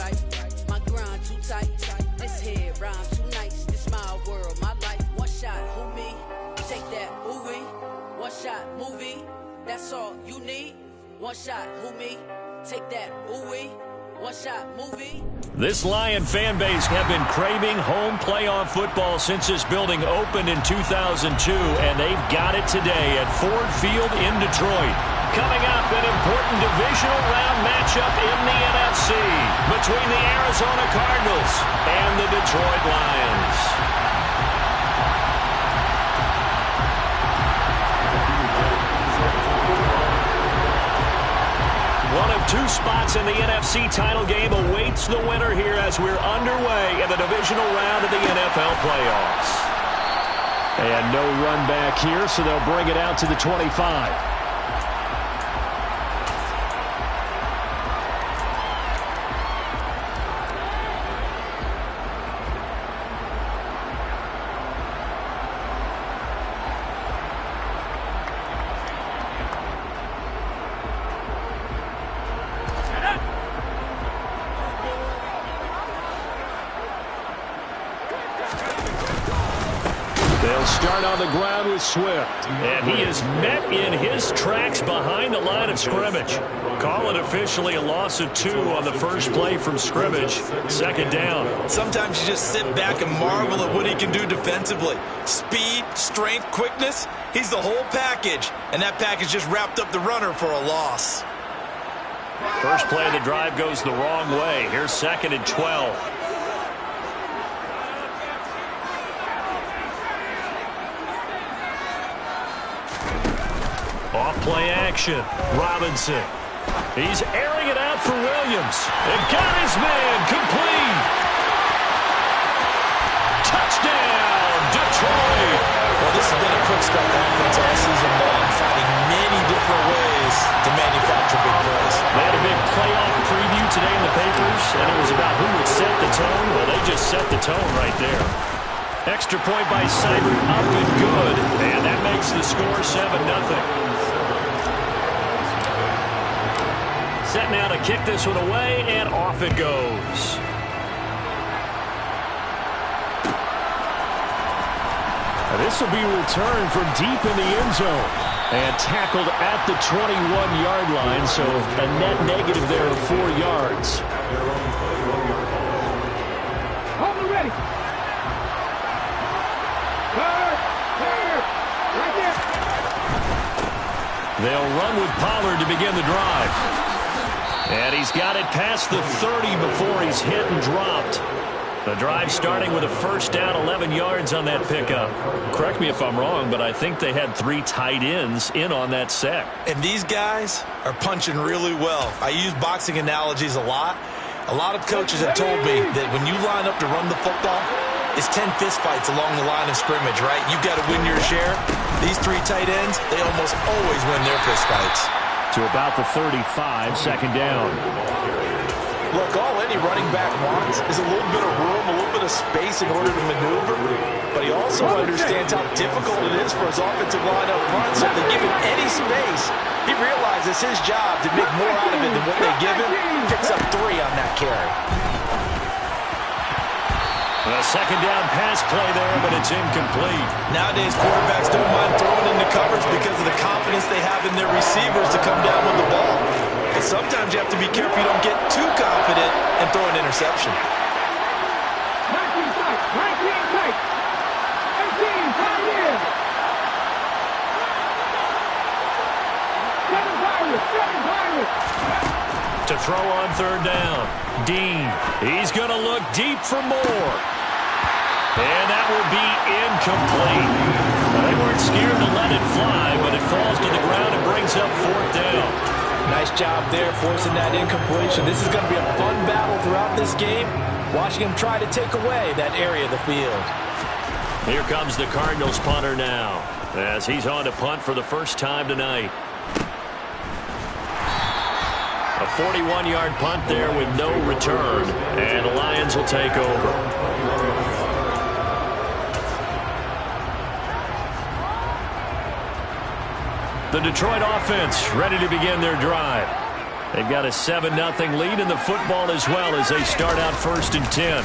right. My grind too tight. This head rhyme too nice. This my world, my life. One shot, who me? Take that, ooh-wee. One shot, movie. That's all you need. One shot, who me? Take that, ooh-wee. One shot, movie. This Lion fan base have been craving home playoff football since this building opened in 2002, and they've got it today at Ford Field in Detroit. Coming up, an important divisional round matchup in the NFC between the Arizona Cardinals and the Detroit Lions. One of two spots in the NFC title game awaits the winner here as we're underway in the divisional round of the NFL playoffs. And no run back here, so they'll bring it out to the 25. They'll start on the ground with Swift. And he is met in his tracks behind the line of scrimmage. Call it officially a loss of 2 on the first play from scrimmage. Second down. Sometimes you just sit back and marvel at what he can do defensively. Speed, strength, quickness. He's the whole package. And that package just wrapped up the runner for a loss. First play of the drive goes the wrong way. Here's 2nd and 12. Off-play action. Robinson. He's airing it out for Williams. And got his man complete. Touchdown, Detroit. Well, this has been a quick start offense all season long, finding many different ways to manufacture big plays. They had a big playoff preview today in the papers, and it was about who would set the tone. Well, they just set the tone right there. Extra point by Seibert, up and good. And that makes the score 7-0. Set now to kick this one away, and off it goes. This will be returned from deep in the end zone. And tackled at the 21-yard line, so a net negative there of 4 yards. Hold it ready. Right there. They'll run with Pollard to begin the drive. And he's got it past the 30 before he's hit and dropped. The drive starting with a first down, 11 yards on that pickup. Correct me if I'm wrong, but I think they had 3 tight ends in on that set. And these guys are punching really well. I use boxing analogies a lot. A lot of coaches have told me that when you line up to run the football, it's 10 fistfights along the line of scrimmage, right? You've got to win your share. These 3 tight ends, they almost always win their fistfights. To about the 35, second down. Look, all any running back wants is a little bit of room, a little bit of space in order to maneuver. But he also understands how difficult it is for his offensive line up front. So if they give him any space, he realizes his job to make more out of it than what they give him. Picks up 3 on that carry. A second down pass play there, but it's incomplete. Nowadays, quarterbacks don't mind throwing into coverage because of the confidence they have in their receivers to come down with the ball. But sometimes you have to be careful you don't get too confident and throw an interception. 19 tight. 19 tight. 18 tight in. 7 pirates. 7 pirates. To throw on third down. Dean. He's going to look deep for more. And that will be incomplete. Well, they weren't scared to let it fly, but it falls to the ground and brings up 4th down. Nice job there forcing that incompletion. This is going to be a fun battle throughout this game. Watching him try to take away that area of the field. Here comes the Cardinals punter now, as he's on to punt for the first time tonight. A 41-yard punt there with no return, and the Lions will take over. The Detroit offense ready to begin their drive. They've got a 7-0 lead in the football as well as they start out 1st and 10.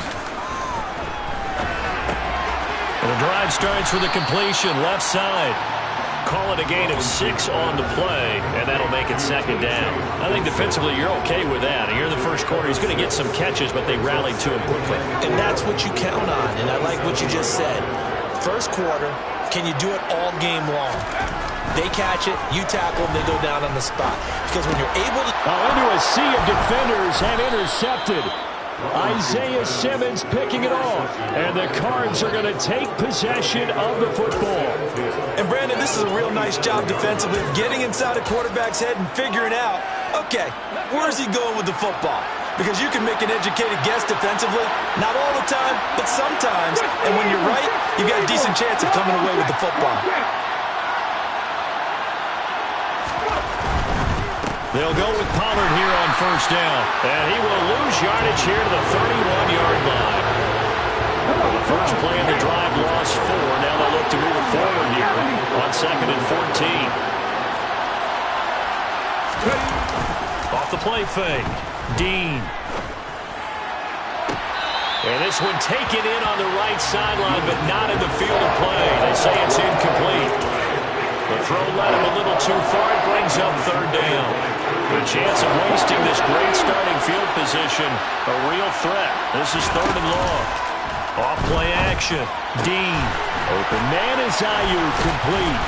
And the drive starts with a completion left side. Call it a gain of 6 on the play, and that'll make it 2nd down. I think defensively you're okay with that. Here in the first quarter, he's going to get some catches, but they rallied to him quickly. And that's what you count on, and I like what you just said. First quarter, can you do it all game long? They catch it, you tackle them, they go down on the spot. Because when you're able to... Into a sea of defenders and intercepted. Isaiah Simmons picking it off. And the Cards are going to take possession of the football. And Brandon, this is a real nice job defensively, getting inside a quarterback's head and figuring out, okay, where's he going with the football? Because you can make an educated guess defensively, not all the time, but sometimes. And when you're right, you've got a decent chance of coming away with the football. They'll go with Pollard here on 1st down. And he will lose yardage here to the 31-yard line. Well, the first play in the drive lost 4. Now they'll look to move it forward here on 2nd and 14. Off the play fake. Dean. And this one taken in on the right sideline, but not in the field of play. They say it's incomplete. The throw led him a little too far. It brings up 3rd down. The chance of wasting this great starting field position, a real threat. This is 3rd and long. Off play action. Dean. Open man is Ayuk, complete.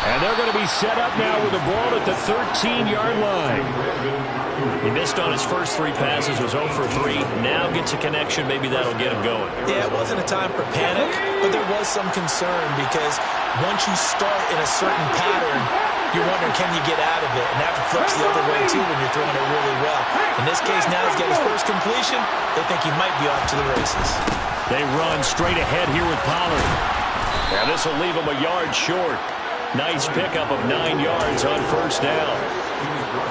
And they're going to be set up now with the ball at the 13-yard line. He missed on his first 3 passes, was 0 for 3. Now gets a connection. Maybe that'll get him going. Yeah, it wasn't a time for panic, but there was some concern because once you start in a certain pattern, you're wondering, can you get out of it? And that flips the other way, too, when you're throwing it really well. In this case, now he's got his first completion. They think he might be off to the races. They run straight ahead here with Pollard. Now this will leave him a yard short. Nice pickup of 9 yards on 1st down.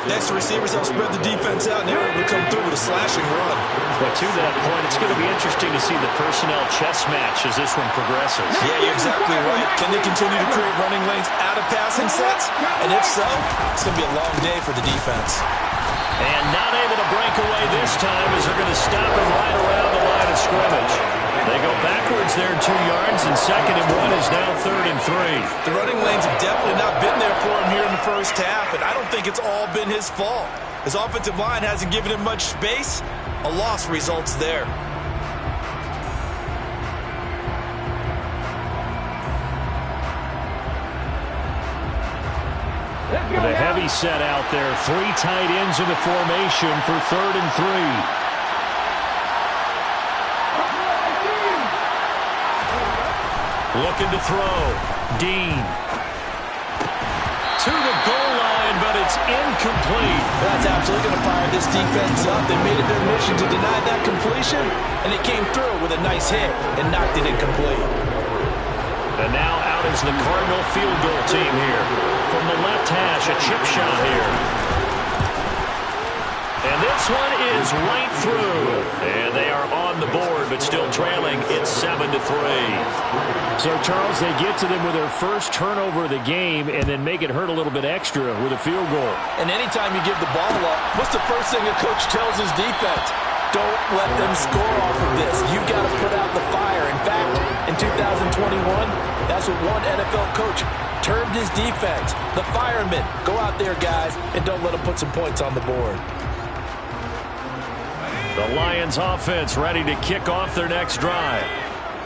Next, the receivers help spread the defense out, and they're able to come through with a slashing run. But to that point, it's going to be interesting to see the personnel chess match as this one progresses. Yeah, you're exactly right. Can they continue to create running lanes out of passing sets? And if so, it's going to be a long day for the defense. And not able to break away this time as they're going to stop him right around the line of scrimmage. They go backwards there 2 yards, and 2nd and 1 is now 3rd and 3. The running lanes have definitely not been there for him here in the first half, and I don't think it's all been his fault. His offensive line hasn't given him much space. A loss results there. With a heavy set out there, 3 tight ends in the formation for 3rd and 3. Looking to throw. Dean. To the goal line, but it's incomplete. That's absolutely going to fire this defense up. They made it their mission to deny that completion, and it came through with a nice hit and knocked it incomplete. And now out is the Cardinal field goal team here. From the left hash, a chip shot here. And this one is right through. And they are on the board, but still trailing. It's 7-3. So, Charles, they get to them with their first turnover of the game and then make it hurt a little bit extra with a field goal. And anytime you give the ball up, what's the first thing a coach tells his defense? Don't let them score off of this. You've got to put out the fire. In fact, in 2021, that's what one NFL coach termed his defense. The firemen. Go out there, guys, and don't let them put some points on the board. The Lions offense ready to kick off their next drive.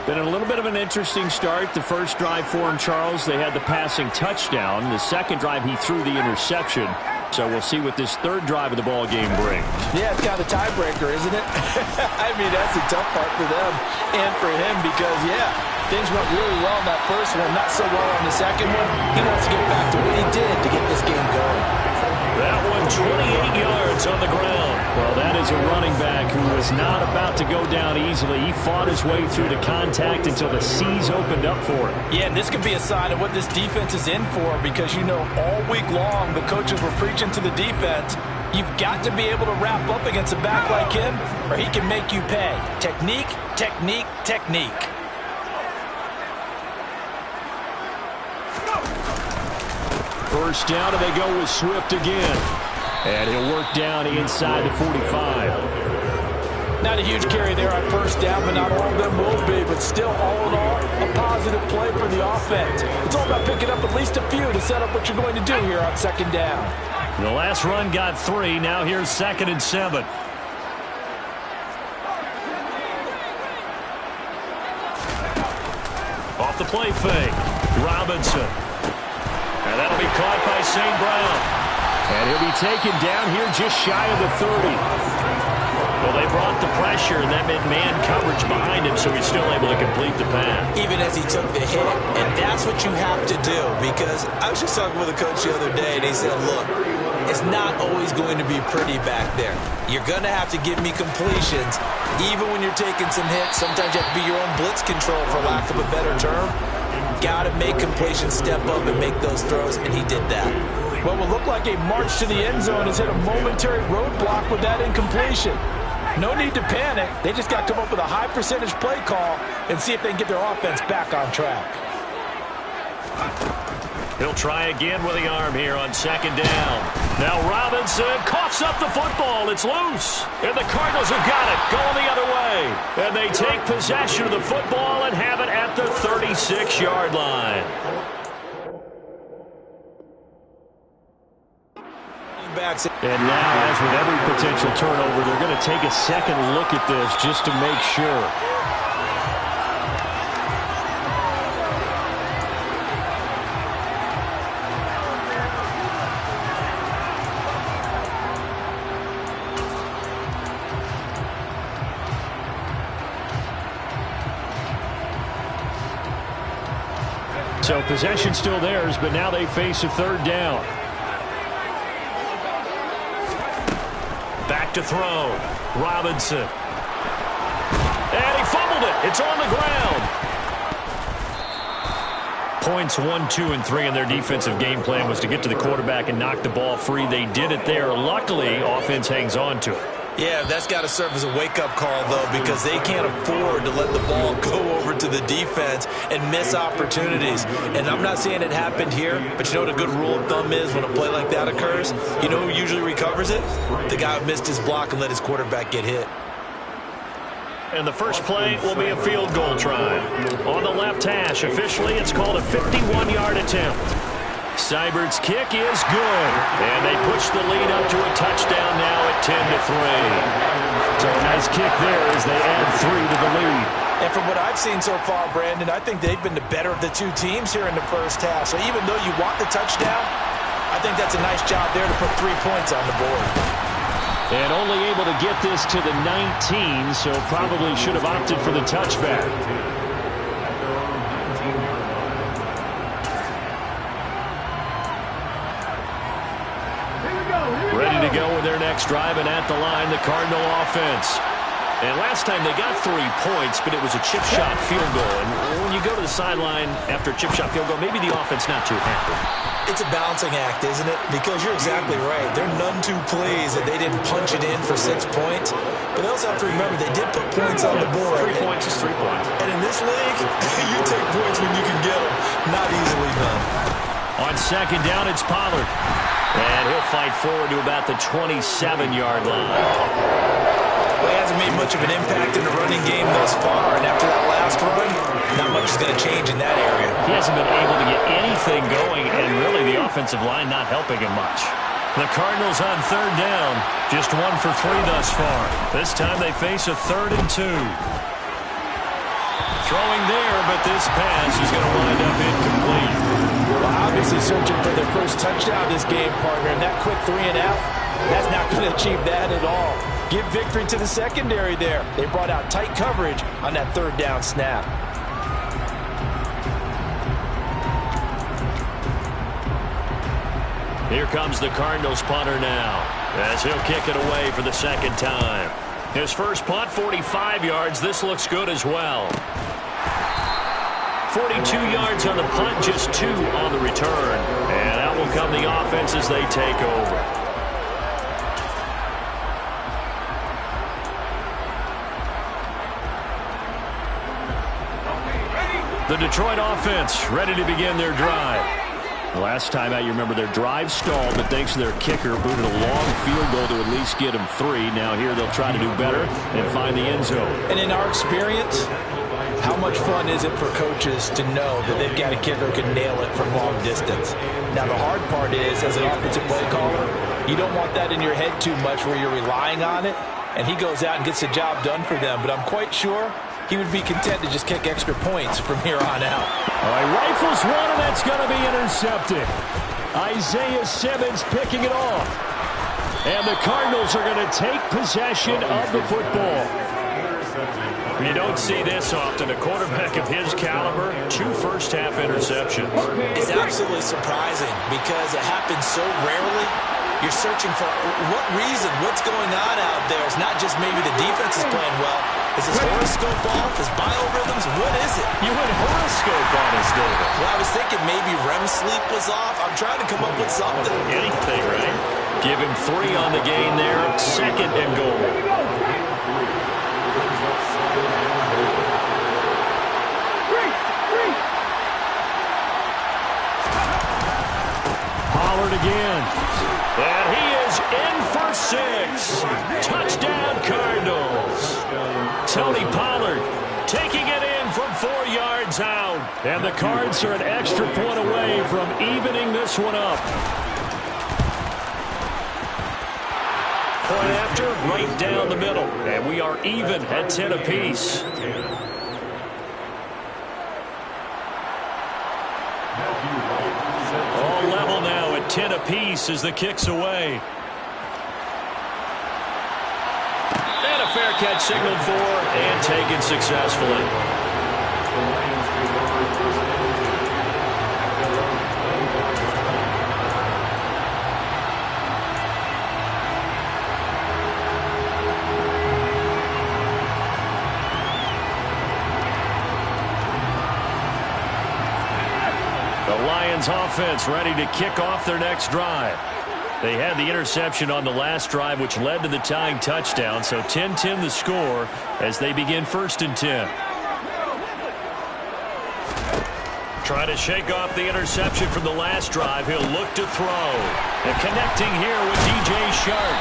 Been a little bit of an interesting start. The first drive for him, Charles, they had the passing touchdown. The second drive, he threw the interception. So we'll see what this third drive of the ball game brings. Yeah, it's kind of a tiebreaker, isn't it? I mean, that's the tough part for them and for him because, yeah, things went really well in that first one, not so well on the second one. He wants to get back to what he did to get this game going. That one 28 yards on the ground. Well, that is a running back who was not about to go down easily. He fought his way through the contact until the seas opened up for him. Yeah, and this could be a sign of what this defense is in for because, you know, all week long the coaches were preaching to the defense. You've got to be able to wrap up against a back like him or he can make you pay. Technique, technique, technique. First down, and they go with Swift again. And he'll work down inside the 45. Not a huge carry there on first down, but not all of them will be. But still, all in all, a positive play for the offense. It's all about picking up at least a few to set up what you're going to do here on second down. The last run got 3. Now here's 2nd and 7. Off the play fake. Robinson. And that'll be caught by St. Brown. And he'll be taken down here just shy of the 30. Well, they brought the pressure, and that meant man coverage behind him, so he's still able to complete the pass. Even as he took the hit, and that's what you have to do, because I was just talking with a coach the other day, and he said, look, it's not always going to be pretty back there. You're going to have to give me completions, even when you're taking some hits. Sometimes you have to be your own blitz control, for lack of a better term. Got to make completions, step up, and make those throws, and he did that. What will look like a march to the end zone has hit a momentary roadblock with that incompletion. No need to panic. They just got to come up with a high percentage play call and see if they can get their offense back on track. He'll try again with the arm here on second down. Now Robinson coughs up the football. It's loose. And the Cardinals have got it, going the other way. And they take possession of the football and have it at the 36-yard line. And now, as with every potential turnover, they're going to take a second look at this just to make sure. So possession still theirs, but now they face a third down. Back to throw. Robinson. And he fumbled it. It's on the ground. Points 1, 2, and 3 in their defensive game plan was to get to the quarterback and knock the ball free. They did it there. Luckily, offense hangs on to it. Yeah, that's got to serve as a wake-up call, though, because they can't afford to let the ball go over to the defense and miss opportunities. And I'm not saying it happened here, but you know what a good rule of thumb is when a play like that occurs? You know who usually recovers it? The guy who missed his block and let his quarterback get hit. And the first play will be a field goal try. On the left hash, officially, it's called a 51-yard attempt. Seibert's kick is good. And they push the lead up to a touchdown now at 10-3. So a nice kick there as they add 3 to the lead. And from what I've seen so far, Brandon, I think they've been the better of the two teams here in the first half. So even though you want the touchdown, I think that's a nice job there to put 3 points on the board. And only able to get this to the 19, so probably should have opted for the touchback. Ready to go with their next drive, and at the line, the Cardinal offense. And last time they got 3 points, but it was a chip shot field goal. And when you go to the sideline after a chip shot field goal, maybe the offense not too happy. It's a balancing act, isn't it? Because you're exactly right. They're none too pleased that they didn't punch it in for 6 points. But they also have to remember they did put points on the board. 3 points is 3 points. And in this league, you take points when you can get them. Not easily done. On second down, it's Pollard. And he'll fight forward to about the 27-yard line. Well, he hasn't made much of an impact in the running game thus far. And after that last run, not much is going to change in that area. He hasn't been able to get anything going, and really the offensive line not helping him much. The Cardinals on third down, just 1 for 3 thus far. This time they face a 3rd and 2. Throwing there, but this pass is going to wind up incomplete. Well, obviously searching for their first touchdown this game, partner, and that quick 3 and out, that's not going to achieve that at all. Give victory to the secondary there. They brought out tight coverage on that 3rd down snap. Here comes the Cardinals punter now, as he'll kick it away for the second time. His first punt, 45 yards. This looks good as well. 42 yards on the punt, just 2 on the return. And out will come the offense as they take over. The Detroit offense ready to begin their drive. Last time out, you remember their drive stalled, but thanks to their kicker, booted a long field goal to at least get them 3. Now here they'll try to do better and find the end zone. And in our experience, how much fun is it for coaches to know that they've got a kicker who can nail it from long distance? Now the hard part is, as an offensive play caller, you don't want that in your head too much where you're relying on it, and he goes out and gets the job done for them. But I'm quite sure he would be content to just kick extra points from here on out. All right, rifles one, and that's going to be intercepted. Isaiah Simmons picking it off. And the Cardinals are going to take possession of the football. You don't see this often. A quarterback of his caliber, 2 first-half interceptions. It's absolutely surprising because it happens so rarely. You're searching for what reason, what's going on out there. It's not just maybe the defense is playing well. Is his horoscope off? His biorhythms? What is it? You went horoscope on us, David. Well, I was thinking maybe REM sleep was off. I'm trying to come up with something. Anything, right? Give him 3 on the gain there. 2nd and goal. Pollard again. And he is in for 6. Touchdown, Cardinals. Tony Pollard taking it in from 4 yards out. And the Cards are an extra point away from evening this one up. Point after, right down the middle. And we are even at 10 apiece. All level now at 10 apiece as the kick's away. And a fair catch signaled for and taken successfully. Offense ready to kick off their next drive. They had the interception on the last drive, which led to the tying touchdown. So 10-10 the score as they begin 1st and 10. Trying to shake off the interception from the last drive. He'll look to throw. And connecting here with DJ Shark.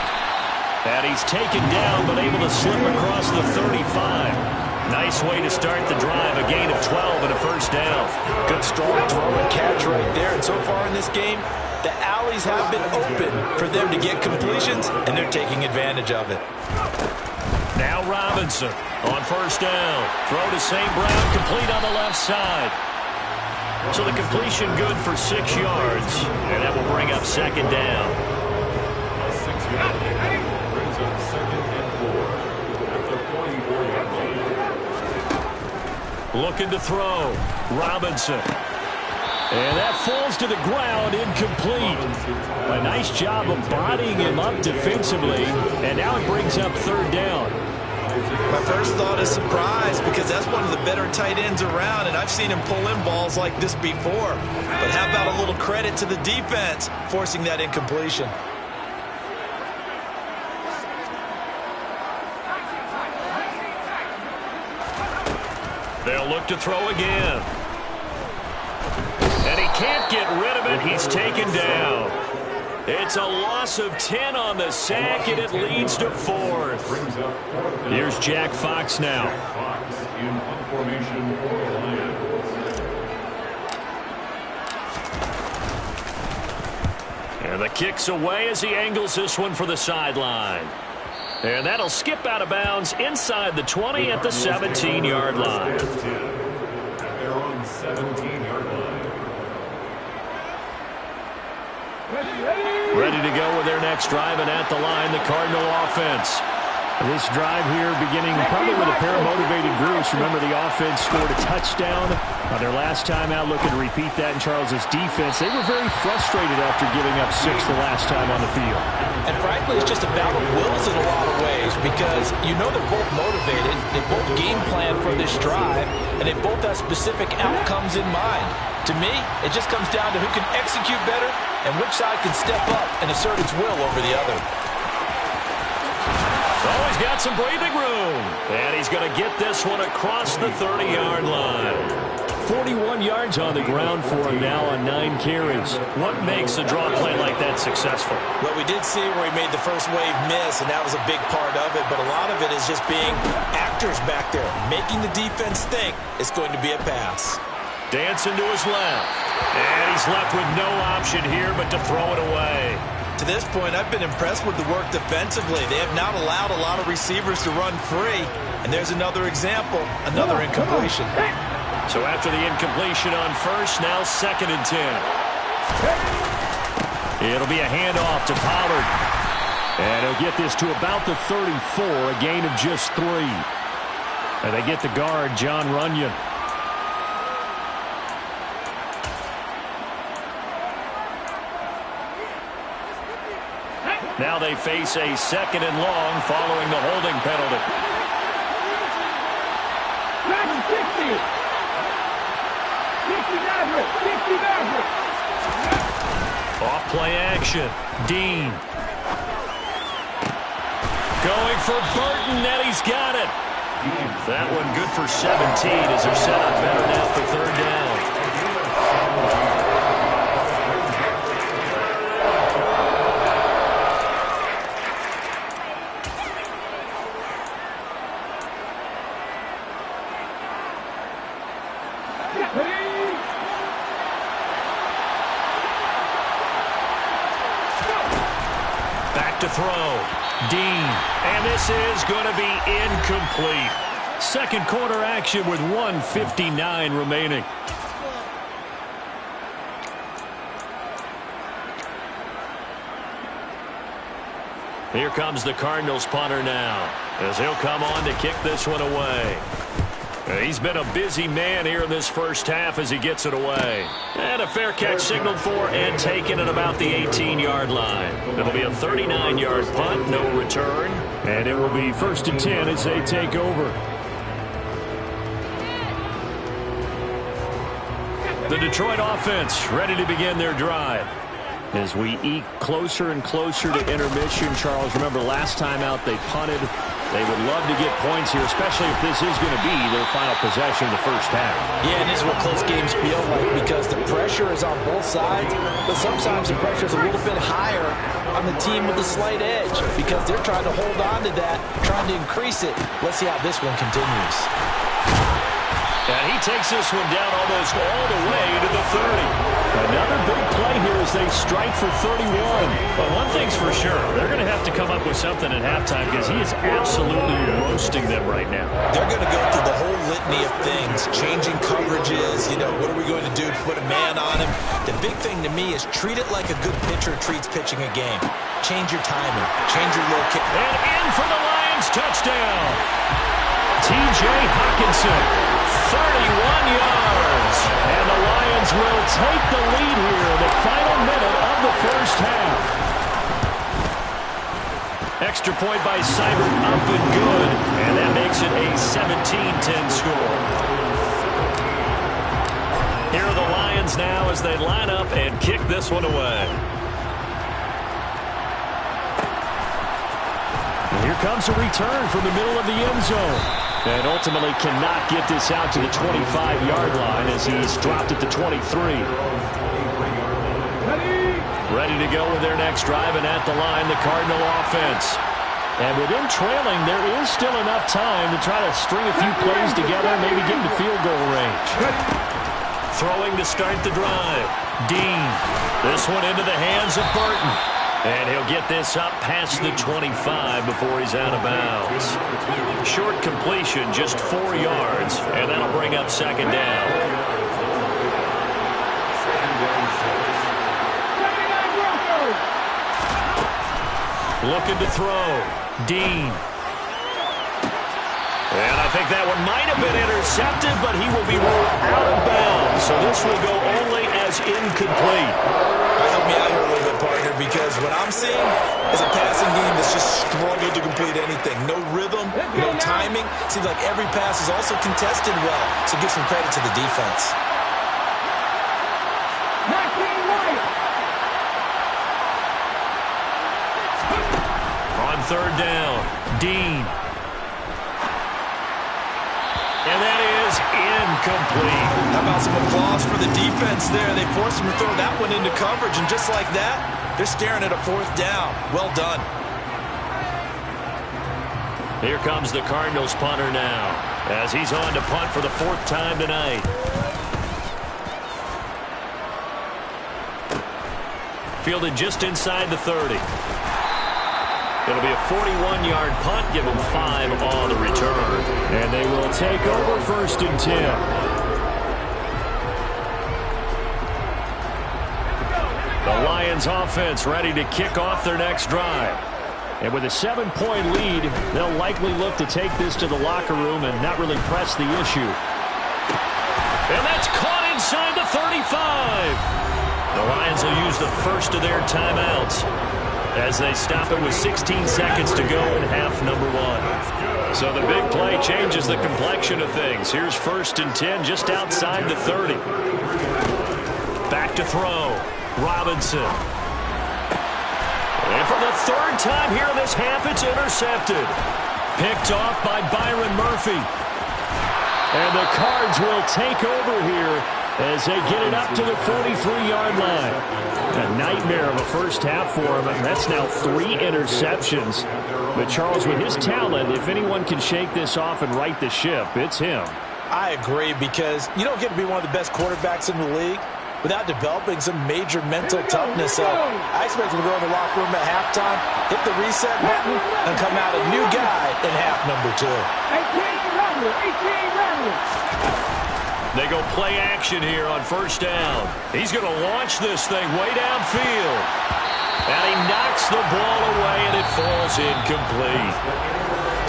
And he's taken down but able to slip across the 35. Nice way to start the drive, a gain of 12 and a first down. Good strong throw and catch right there. And so far in this game, the alleys have been open for them to get completions, and they're taking advantage of it. Now Robinson on first down. Throw to St. Brown, complete on the left side. So the completion good for 6 yards, and that will bring up 2nd down. Brings up 2nd and 4. Looking to throw. Robinson. And that falls to the ground, incomplete. A nice job of bodying him up defensively, and now it brings up 3rd down. My first thought is surprise because that's one of the better tight ends around, and I've seen him pull in balls like this before. But how about a little credit to the defense forcing that incompletion? They'll look to throw again. And he can't get rid of it. He's taken down. It's a loss of 10 on the sack, and it leads to 4th. Here's Jack Fox now. Fox in formation for the Lions. And the kick's away as he angles this one for the sideline. And that'll skip out of bounds inside the 20 at the 17-yard line. They're on 17-yard line. Ready to go with their next drive, and at the line, the Cardinal offense. This drive here beginning probably with a pair of motivated groups. Remember, the offense scored a touchdown on their last time out. Looking to repeat that in Charles's defense. They were very frustrated after giving up 6 the last time on the field. And frankly, it's just a battle of wills in a lot of ways because you know they're both motivated. They both game plan for this drive, and they both have specific outcomes in mind. To me, it just comes down to who can execute better and which side can step up and assert its will over the other. Oh, he's got some breathing room. And he's going to get this one across the 30-yard line. 41 yards on the ground for him now on 9 carries. What makes a draw play like that successful? Well, we did see where he made the first wave miss, and that was a big part of it. But a lot of it is just being actors back there, making the defense think it's going to be a pass. Dancing to his left. And he's left with no option here but to throw it away. To this point, I've been impressed with the work defensively. They have not allowed a lot of receivers to run free. And there's another example, another incompletion. So after the incompletion on first, now 2nd and 10. It'll be a handoff to Pollard. And he'll get this to about the 34, a gain of just 3. And they get the guard, John Runyon. Now they face a 2nd and long following the holding penalty. That's 60. 60 Off play action. Dean. Going for Burton, and he's got it. That one good for 17 as they're set up better now for 3rd down. Back to throw. Dean. And this is going to be incomplete. Second quarter action with 1:59 remaining. Here comes the Cardinals punter now, as he'll come on to kick this one away. He's been a busy man here in this first half as he gets it away. And a fair catch signaled for and taken at about the 18-yard line. It'll be a 39-yard punt, no return. And it will be 1st and 10 as they take over. The Detroit offense ready to begin their drive. As we eke closer and closer to intermission, Charles, remember last time out they punted. They would love to get points here, especially if this is going to be their final possession of the first half. Yeah, and this is what close games feel like because the pressure is on both sides, but sometimes the pressure is a little bit higher on the team with the slight edge because they're trying to hold on to that, trying to increase it. Let's see how this one continues. And he takes this one down almost all the way to the 30. Another big play here as they strike for 31. But one thing's for sure, they're going to have to come up with something at halftime because he is absolutely roasting them right now. They're going to go through the whole litany of things, changing coverages, what are we going to do to put a man on him? The big thing to me is treat it like a good pitcher treats pitching a game. Change your timing, change your location. And in for the Lions, touchdown. T.J. Hockenson, 31 yards. And the Lions will take the lead here in the final minute of the first half. Extra point by Seibert, up and good. And that makes it a 17-10 score. Here are the Lions now as they line up and kick this one away. And here comes a return from the middle of the end zone. And ultimately cannot get this out to the 25-yard line as he's dropped it to 23. Ready to go with their next drive, and at the line, the Cardinal offense. And with them trailing, there is still enough time to try to string a few plays together, maybe get into field goal range. Throwing to start the drive. Dean. This one into the hands of Burton. And he'll get this up past the 25 before he's out of bounds. Short completion, just 4 yards, and that'll bring up 2nd down. Looking to throw. Dean. And I think that one might have been intercepted, but he will be ruled out of bounds. So this will go only as incomplete. Help me out here a little bit, partner, because what I'm seeing is a passing game that's just struggled to complete anything. No rhythm, no timing. Seems like every pass is also contested well, so give some credit to the defense. On 3rd down, Dean. And that is Incomplete. How about some applause for the defense there? They forced him to throw that one into coverage, and just like that, they're staring at a 4th down. Well done. Here comes the Cardinals punter now, as he's on to punt for the 4th time tonight. Fielded just inside the 30. It'll be a 41-yard punt, give them 5 on the return. And they will take over 1st and 10. The Lions offense ready to kick off their next drive. And with a 7-point lead, they'll likely look to take this to the locker room and not really press the issue. And that's caught inside the 35. The Lions will use the first of their timeouts as they stop it with 16 seconds to go in half number 1. So the big play changes the complexion of things. Here's 1st and 10 just outside the 30. Back to throw. Robinson. And for the 3rd time here in this half, it's intercepted. Picked off by Byron Murphy. And the Cards will take over here as they get it up to the 43-yard line. A nightmare of a first half for him, and that's now 3 interceptions. But Charles, with his talent, if anyone can shake this off and right the ship, it's him. I agree, because you don't get to be one of the best quarterbacks in the league without developing some major mental toughness. So I expect him to go in the locker room at halftime, hit the reset button, and come out a new guy in half number 2. They go play action here on 1st down. He's going to launch this thing way downfield. And he knocks the ball away, and it falls incomplete.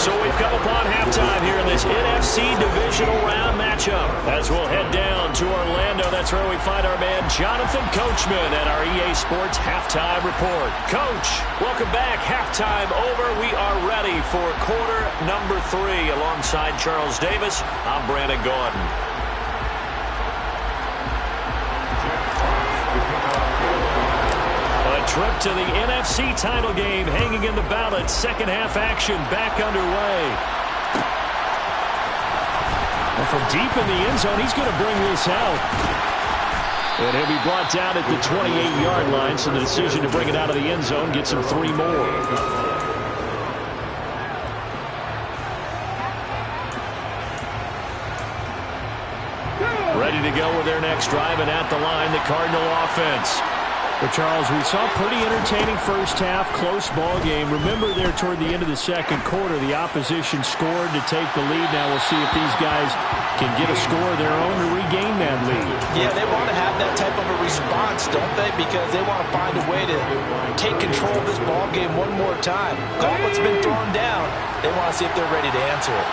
So we've come upon halftime here in this NFC divisional round matchup. As we'll head down to Orlando, that's where we find our man Jonathan Coachman at our EA Sports Halftime Report. Coach, welcome back. Halftime over. We are ready for quarter number 3. Alongside Charles Davis, I'm Brandon Gaudin. Trip to the NFC title game hanging in the balance. Second half action back underway. And from deep in the end zone, he's going to bring this out. And he'll be brought down at the 28-yard line, so the decision to bring it out of the end zone gets him 3 more. Ready to go with their next drive, and at the line, the Cardinal offense. But, Charles, we saw a pretty entertaining first half, close ball game. Remember there toward the end of the second quarter, the opposition scored to take the lead. Now we'll see if these guys can get a score of their own to regain that lead. Yeah, they want to have that type of a response, don't they? Because they want to find a way to take control of this ball game one more time. Gauntlet's been thrown down. They want to see if they're ready to answer it.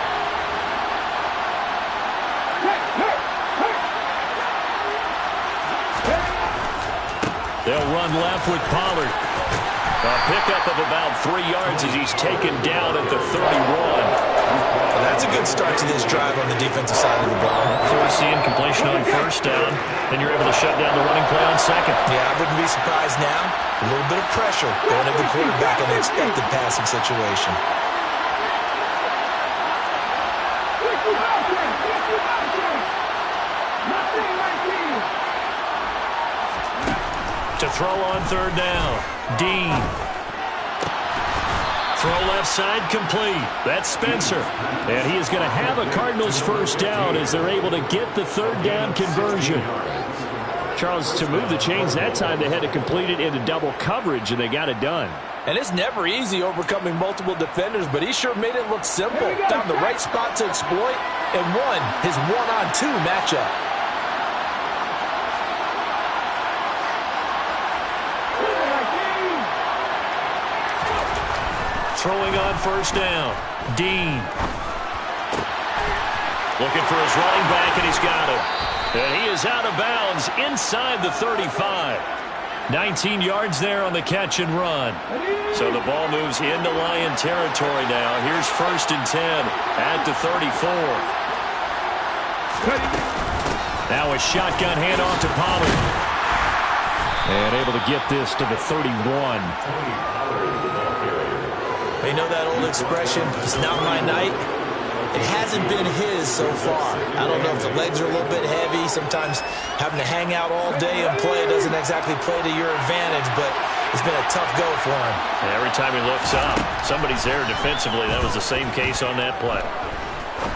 They'll run left with Pollard. A pickup of about 3 yards as he's taken down at the 31. Well, that's a good start to this drive on the defensive side of the ball. Forcing completion on 1st down. Then you're able to shut down the running play on 2nd. Yeah, I wouldn't be surprised now. A little bit of pressure going at the quarterback in an expected passing situation. To throw on 3rd down. Dean. Throw left side complete. That's Spencer. And he is going to have a Cardinals 1st down as they're able to get the 3rd down conversion. Charles, to move the chains that time, they had to complete it into double coverage, and they got it done. And it's never easy overcoming multiple defenders, but he sure made it look simple. Found the right spot to exploit and won his 1-on-2 matchup. Throwing on 1st down. Dean. Looking for his running back, and he's got him. And he is out of bounds inside the 35. 19 yards there on the catch and run. So the ball moves into Lion territory now. Here's 1st and 10 at the 34. Now a shotgun handoff to Pollard. And able to get this to the 31. You know that old expression, it's not my night? It hasn't been his so far. I don't know if the legs are a little bit heavy. Sometimes having to hang out all day and play doesn't exactly play to your advantage, but it's been a tough go for him. And every time he looks up, somebody's there defensively. That was the same case on that play.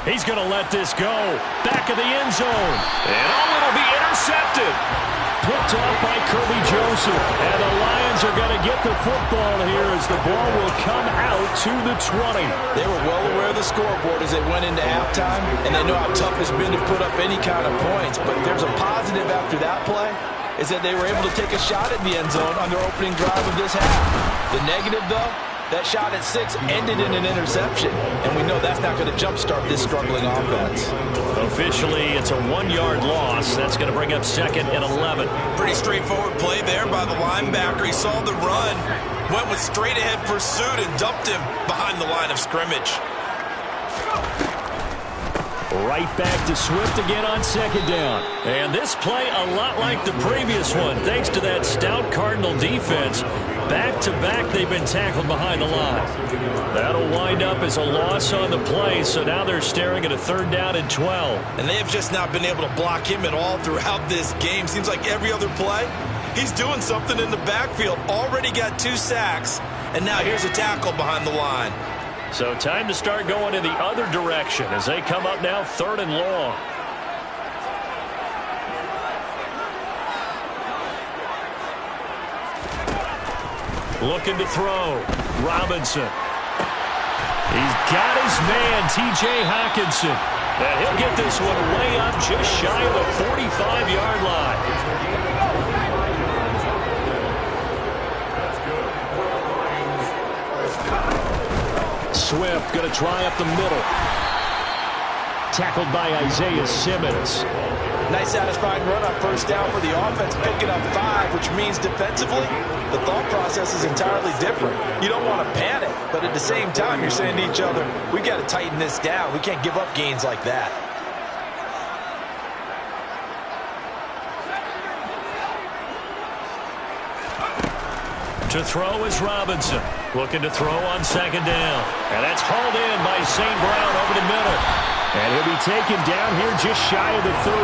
He's going to let this go. Back of the end zone. And it'll be intercepted. Picked up by Kirby Joseph. And the Lions are going to get the football here as the ball will come out to the 20. They were well aware of the scoreboard as they went into halftime, and they know how tough it's been to put up any kind of points. But there's a positive after that play, is that they were able to take a shot at the end zone on their opening drive of this half. The negative, though, that shot at 6 ended in an interception, and we know that's not going to jumpstart this struggling offense. Officially, it's a 1-yard loss. That's going to bring up 2nd and 11. Pretty straightforward play there by the linebacker. He saw the run, went with straight-ahead pursuit, and dumped him behind the line of scrimmage. Right back to Swift again on 2nd down. And this play a lot like the previous one, thanks to that stout Cardinal defense. Back-to-back, they've been tackled behind the line. That'll wind up as a loss on the play, so now they're staring at a 3rd down and 12. And they have just not been able to block him at all throughout this game. Seems like every other play, he's doing something in the backfield. Already got 2 sacks, and now here's a tackle behind the line. So time to start going in the other direction as they come up now 3rd and long. Looking to throw. Robinson. He's got his man, T.J. Hockenson. And he'll get this one way up just shy of the 45-yard line. Swift going to try up the middle. Tackled by Isaiah Simmons. Nice satisfying run on 1st down for the offense, picking up 5, which means defensively, the thought process is entirely different. You don't want to panic, but at the same time, you're saying to each other, we got to tighten this down. We can't give up gains like that. To throw is Robinson. Looking to throw on 2nd down. And that's hauled in by St. Brown over the middle. And he'll be taken down here just shy of the 30.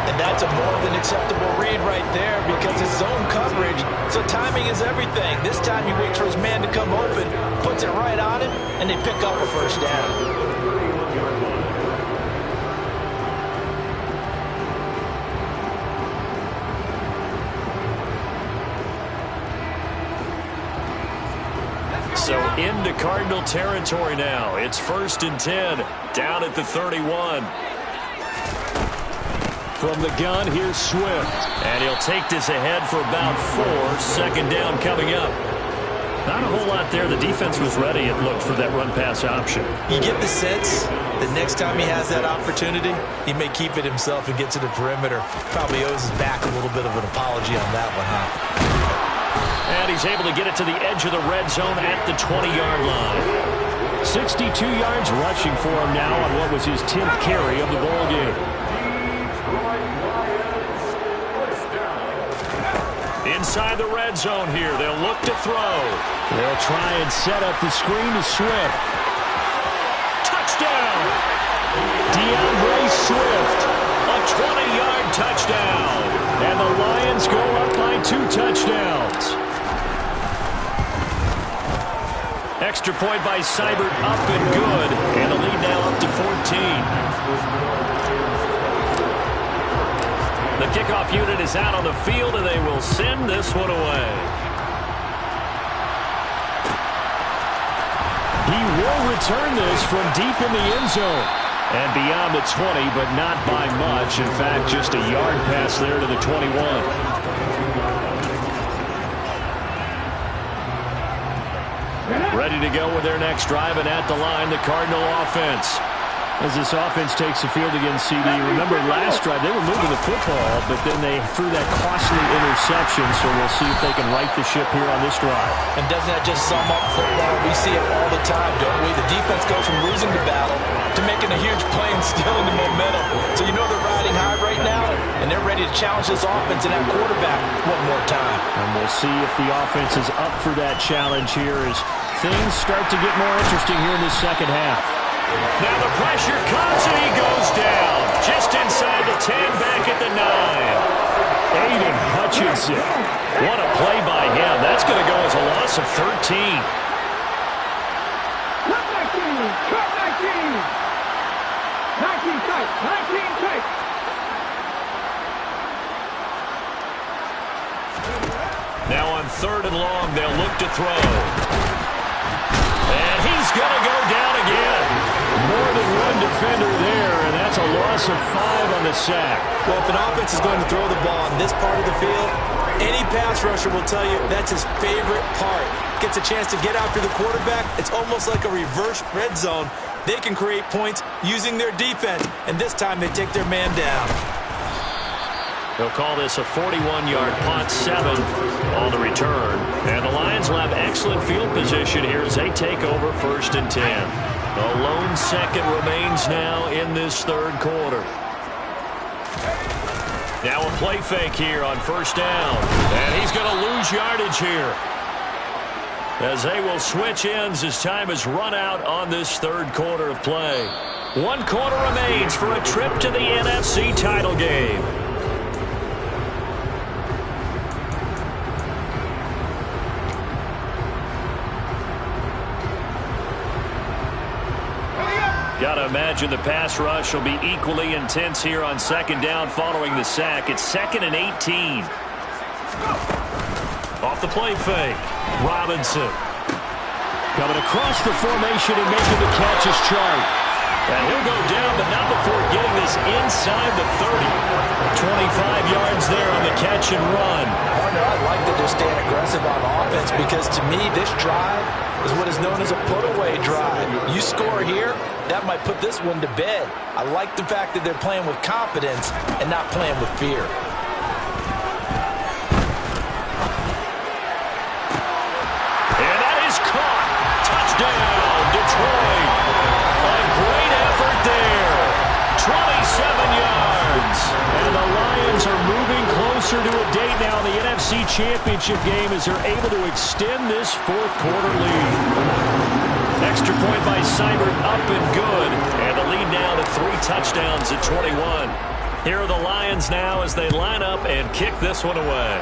And that's a more than acceptable read right there because it's zone coverage, so timing is everything. This time he waits for his man to come open, puts it right on him, and they pick up a 1st down. So into Cardinal territory now. It's 1st and 10, down at the 31. From the gun, here's Swift. And he'll take this ahead for about 4. 2nd down coming up. Not a whole lot there. The defense was ready, it looked, for that run-pass option. You get the sense that next time he has that opportunity, he may keep it himself and get to the perimeter. Probably owes his back a little bit of an apology on that one, huh? And he's able to get it to the edge of the red zone at the 20-yard line. 62 yards rushing for him now on what was his 10th carry of the ball game. Inside the red zone here, they'll look to throw. They'll try and set up the screen to Swift. Touchdown! DeAndre Swift, a 20-yard touchdown. And the Lions go up by 2 touchdowns. Extra point by Seibert, up and good. And the lead now up to 14. The kickoff unit is out on the field, and they will send this one away. He will return this from deep in the end zone. And beyond the 20, but not by much. In fact, just a yard pass there to the 21. Ready to go with their next drive, and at the line, the Cardinal offense. As this offense takes the field against CD, remember last drive, they were moving the football, but then they threw that costly interception, so we'll see if they can right the ship here on this drive. And doesn't that just sum up football? We see it all the time, don't we? The defense goes from losing the battle to making a huge play and stealing the momentum. So you know they're riding high right now, and they're ready to challenge this offense and that quarterback one more time. And we'll see if the offense is up for that challenge here as things start to get more interesting here in this second half. Now the pressure comes and he goes down. Just inside the 10, back at the 9. Aiden Hutchinson. What a play by him. That's going to go as a loss of 13. Cut 19. 19 tight. 19 tight. Now on 3rd and long, they'll look to throw. And he's going to go down again. More than one defender there, and that's a loss of 5 on the sack. Well, if an offense is going to throw the ball on this part of the field, any pass rusher will tell you that's his favorite part. Gets a chance to get after the quarterback. It's almost like a reverse red zone. They can create points using their defense, and this time they take their man down. They'll call this a 41-yard punt, 7 on the return. And the Lions will have excellent field position here as they take over 1st and 10. A lone second remains now in this 3rd quarter. Now a play fake here on 1st down. And he's going to lose yardage here, as they will switch ends as time has run out on this 3rd quarter of play. 1 quarter remains for a trip to the NFC title game. Got to imagine the pass rush will be equally intense here on 2nd down following the sack. It's 2nd and 18. Off the play fake. Robinson. Coming across the formation and making the catch is Chark. And he'll go down, but not before getting this inside the 30. 25 yards there on the catch and run. Partner, I like that they're staying aggressive on offense because to me this drive is what is known as a put-away drive. You score here, that might put this one to bed. I like the fact that they're playing with confidence and not playing with fear. And that is caught. Touchdown, Detroit. A great effort there. 27 yards. And the Lions are moving closer to a date now in the NFC Championship game as they're able to extend this 4th quarter lead. Extra point by Seibert, up and good. And the lead now to 3 touchdowns at 21. Here are the Lions now as they line up and kick this one away.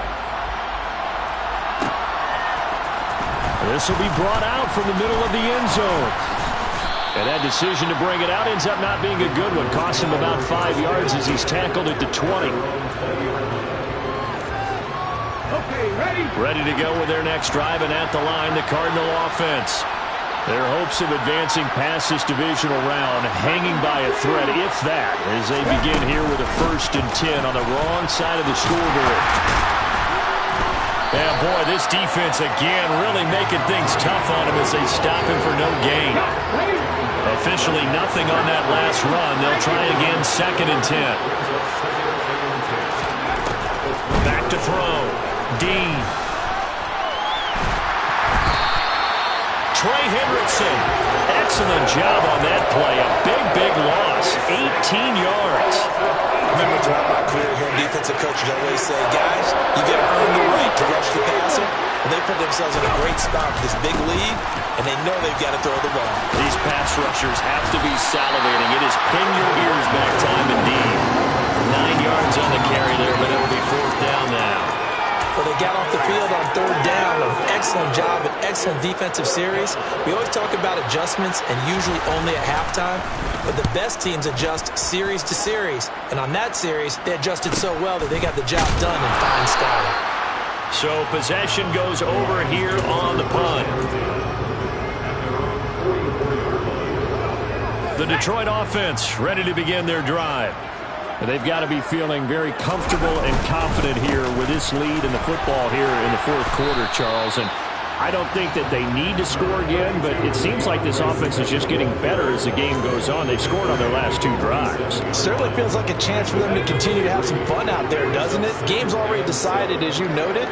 This will be brought out from the middle of the end zone. And that decision to bring it out ends up not being a good one. Cost him about 5 yards as he's tackled at the 20. Okay, Ready to go with their next drive, and at the line, the Cardinal offense. Their hopes of advancing past this divisional round hanging by a thread, if that, as they begin here with a 1st and 10 on the wrong side of the scoreboard. And boy, this defense again really making things tough on him as they stop him for no gain. Officially nothing on that last run. They'll try again 2nd and 10. Back to throw. Dean. Trey Hendrickson. Excellent job on that play. A big loss. 18 yards. Remember throughout my career here, defensive coaches always say, guys, you got to earn the right to rush the passer. And they put themselves in a great spot with this big lead, and they know they've got to throw the ball. These pass rushers have to be salivating. It is pin your ears back time indeed. 9 yards on the carry there, but it'll be 4th down now. Well, they got off the field on 3rd down. An excellent job, an excellent defensive series. We always talk about adjustments, and usually only at halftime. But the best teams adjust series to series. And on that series, they adjusted so well that they got the job done in fine style. So possession goes over here on the punt. The Detroit offense ready to begin their drive. They've got to be feeling very comfortable and confident here with this lead in the football here in the 4th quarter, Charles. And I don't think that they need to score again, but it seems like this offense is just getting better as the game goes on. They've scored on their last 2 drives. Certainly feels like a chance for them to continue to have some fun out there, doesn't it? Game's already decided, as you noted.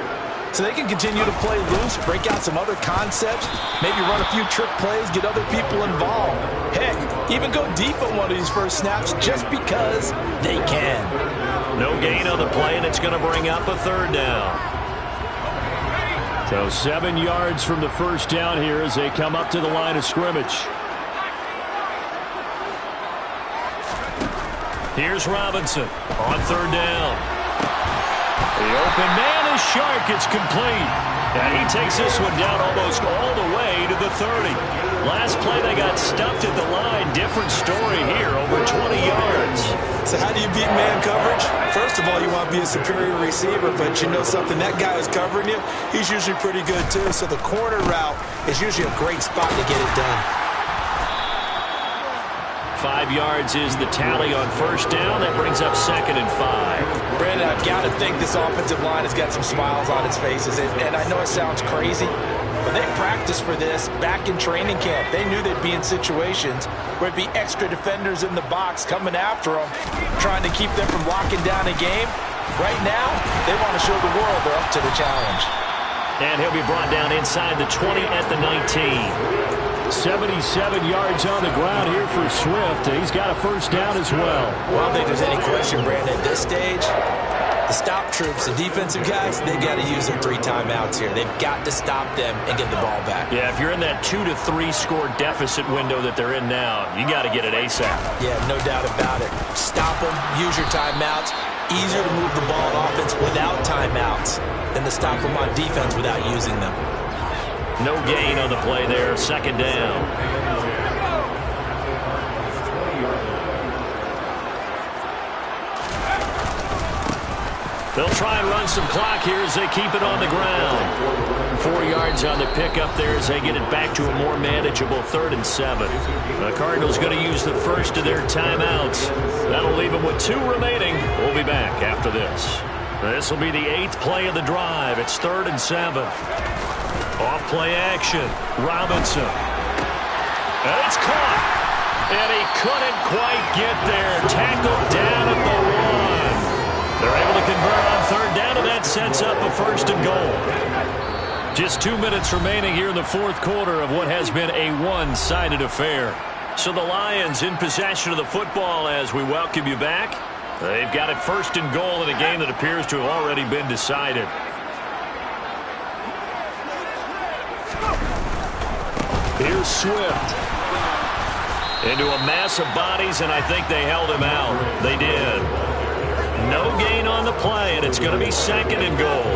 So they can continue to play loose, break out some other concepts, maybe run a few trick plays, get other people involved. Heck, even go deep on one of these first snaps just because they can. No gain on the play, and it's going to bring up a 3rd down. So 7 yards from the 1st down here as they come up to the line of scrimmage. Here's Robinson on third down. The open man is Shark. It's complete. And he takes this one down almost all the way to the 30. Last play, they got stuffed at the line. Different story here, over 20 yards. So how do you beat man coverage? First of all, you want to be a superior receiver, but you know something, that guy who's covering you, he's usually pretty good too. So the corner route is usually a great spot to get it done. 5 yards is the tally on first down. That brings up 2nd and 5. Brandon, I've got to think this offensive line has got some smiles on its faces. And I know it sounds crazy, but they practiced for this back in training camp. They knew they'd be in situations where it'd be extra defenders in the box coming after them, trying to keep them from locking down a game. Right now, they want to show the world they're up to the challenge. And he'll be brought down inside the 20 at the 19. 77 yards on the ground here for Swift. He's got a first down as well. Well, I don't think there's any question, Brandon, at this stage, the stop troops, the defensive guys, they got to use their 3 timeouts here. They've got to stop them and get the ball back. Yeah, if you're in that 2 to 3 score deficit window that they're in now, you got to get it ASAP. Yeah, no doubt about it. Stop them, use your timeouts. Easier to move the ball on offense without timeouts than to stop them on defense without using them. No gain on the play there. 2nd down. They'll try and run some clock here as they keep it on the ground. 4 yards on the pickup there as they get it back to a more manageable 3rd and 7. The Cardinals going to use the first of their timeouts. That'll leave them with 2 remaining. We'll be back after this. This will be the 8th play of the drive. It's 3rd and 7. Off play action. Robinson. And it's caught. And he couldn't quite get there. Tackled down at the 1. They're able to convert on 3rd down, and that sets up a 1st and goal. Just 2 minutes remaining here in the 4th quarter of what has been a one-sided affair. So the Lions in possession of the football as we welcome you back. They've got it 1st and goal in a game that appears to have already been decided. Here's Swift. Into a mass of bodies, and I think they held him out. They did. No gain on the play, and it's going to be 2nd and goal.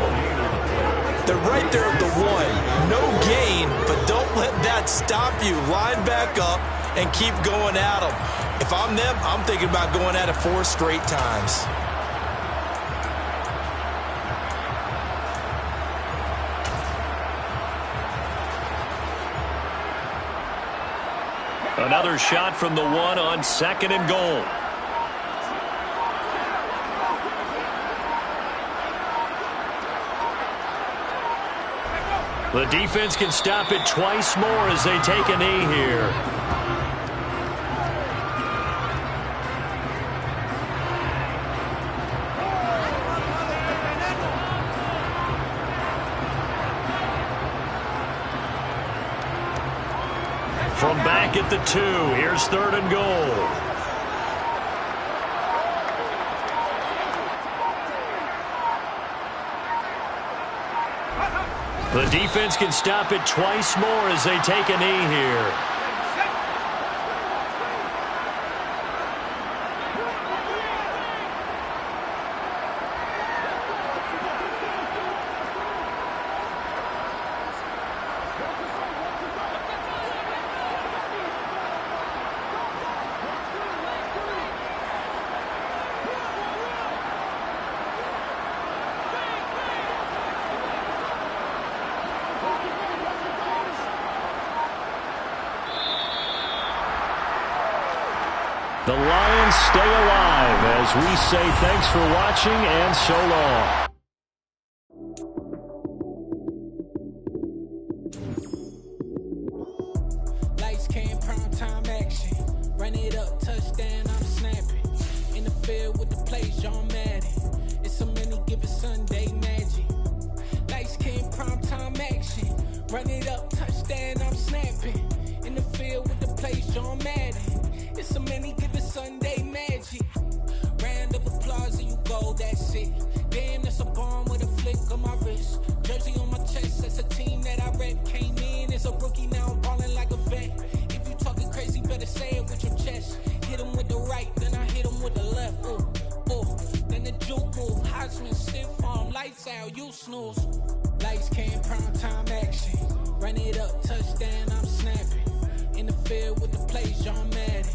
They're right there at the 1. No gain, but don't let that stop you. Line back up and keep going at them. If I'm them, I'm thinking about going at it 4 straight times. Another shot from the 1 on 2nd and goal. The defense can stop it twice more as they take a knee here. From back at the 2, here's 3rd and goal. The defense can stop it twice more as they take a knee here. The Lions stay alive as we say thanks for watching and so long. Lights came, prime time action. Run it up, touchdown, I'm snapping. In the field with the plays, John Madden. It's so many given Sunday magic. Lights came, prime time action. Run it up, touchdown, I'm snapping. In the field with the plays, John Madden. It's so many given Sunday magic. Round of applause and you go, that's it. Damn, that's a bomb with a flick on my wrist. Jersey on my chest, that's a team that I rep. Came in as a rookie, now I'm balling like a vet. If you talking crazy, better say it with your chest. Hit him with the right, then I hit him with the left. lights out, you snooze. Lights came, prime time action. Run it up, touchdown, I'm snapping. In the field with the plays, John Madden.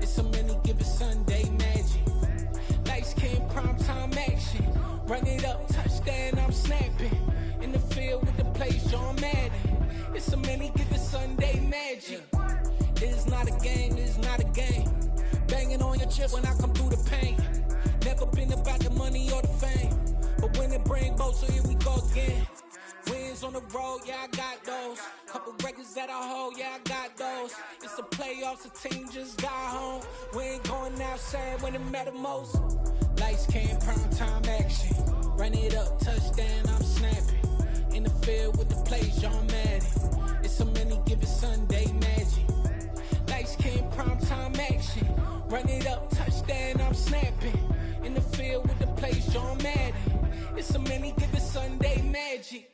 It's a many given Sunday magic. Lights came, prime time action. Run it up, touchdown, I'm snapping. In the field with the plays, John Madden. It's a many given Sunday magic. This is not a game, this is not a game. Banging on your chest when I come through the pain. Never been about the money or the fame. But when it bring both, so here we go again. Wins on the road, yeah, I got those. Couple records that I hold, yeah, I got those. It's the playoffs, the team just got home. We ain't going outside when it matter most. Lights came, prime time action. Run it up, touchdown, I'm snapping. In the field with the plays, John Madden. It's a many given Sunday magic. Lights came, prime time action. Run it up, touchdown, I'm snapping. In the field with the plays, John Madden. It's a many given Sunday magic.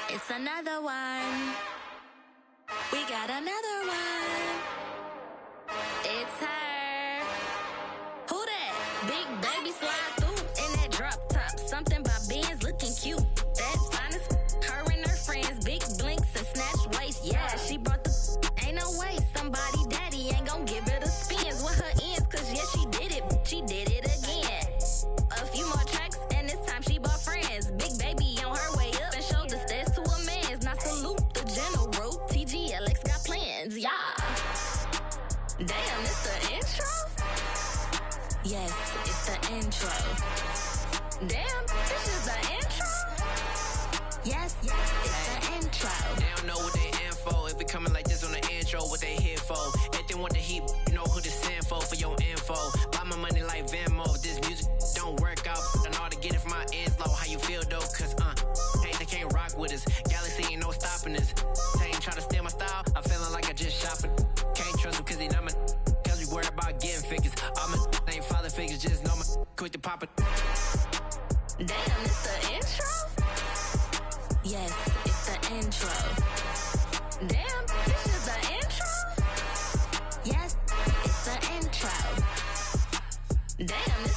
It's another one. We got another one. It's her. Who that? Big baby slide through in that drop top. Something by Benz looking cute. That's honest. Her and her friends, big blinks and snatch waist. Yeah, she brought the. Ain't no way somebody daddy ain't gon' give it a spins with her ends. Cause yeah, she did it. She did it again. A few more tracks and this time she bought friends. Big baby on her way up and showed the stairs to a man's. Now salute the general. TGLX got plans, yeah. Damn, it's the intro? Yes, it's the intro. Damn, this is the intro? Yes, it's the intro. They don't know what they in for. If it coming like this on the intro, what they here for? If they want the heat, you know who to send for your info. Buy my money like Venmo. If this music don't work out, I know how to get it from my ends low. How you feel though? Cause hey, they can't rock with us. Galaxy ain't no stopping us. They ain't try to steal my style. I'm feeling like I just shop it. Can't trust them cause they not my. Cause we worried about getting figures. All my ain't father figures, just know my quick to pop it. Damn, it's the intro? Yes, it's the intro. Damn, this is the intro? Yes, it's the intro. Damn,